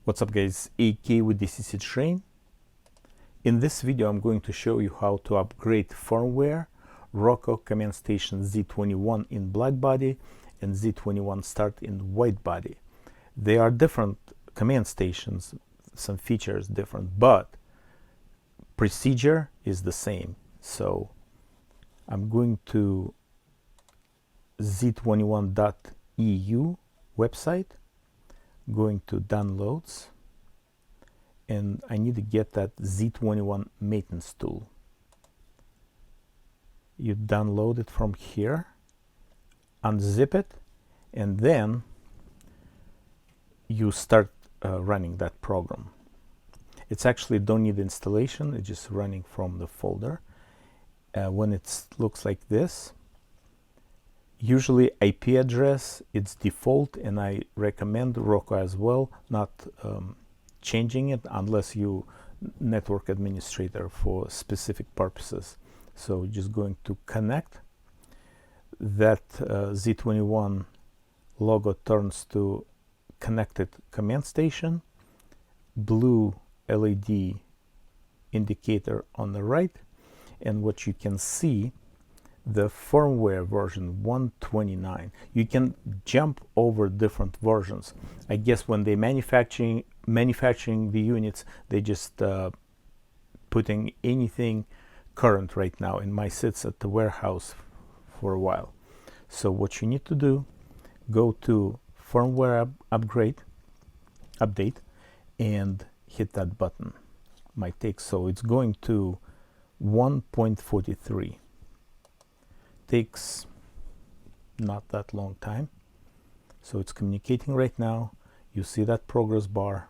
What's up guys, AK with DCC Train. In this video I'm going to show you how to upgrade firmware Roco Command Station Z21 in black body and Z21 Start in white body. They are different command stations, some features different, but procedure is the same. So I'm going to z21.eu website, going to downloads, and I need to get that Z21 maintenance tool. You download it from here, unzip it, and then you start running that program. It's actually don't need installation, it's just running from the folder. When it looks like this, usually IP address, it's default, and I recommend Roco as well, not changing it unless you network administrator for specific purposes. So just going to connect. That Z21 logo turns to connected command station, blue LED indicator on the right, and what you can see, the firmware version 129. You can jump over different versions. I guess when they manufacturing the units, they just putting anything current right now. And my sits at the warehouse for a while. So what you need to do, go to firmware update and hit that button. Might take, so it's going to 1.43. Takes not that long time. So it's communicating right now. You see that progress bar,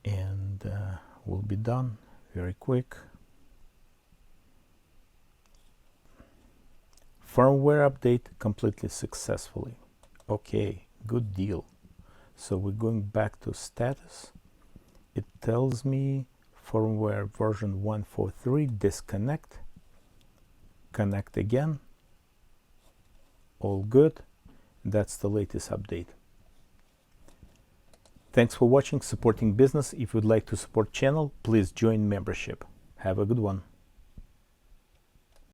and we'll be done very quick. Firmware update completely successfully. Okay, good deal. So we're going back to status. It tells me firmware version 143, disconnect, connect again, all good. That's the latest update. Thanks for watching, supporting business. If you'd like to support channel, please join membership. Have a good one.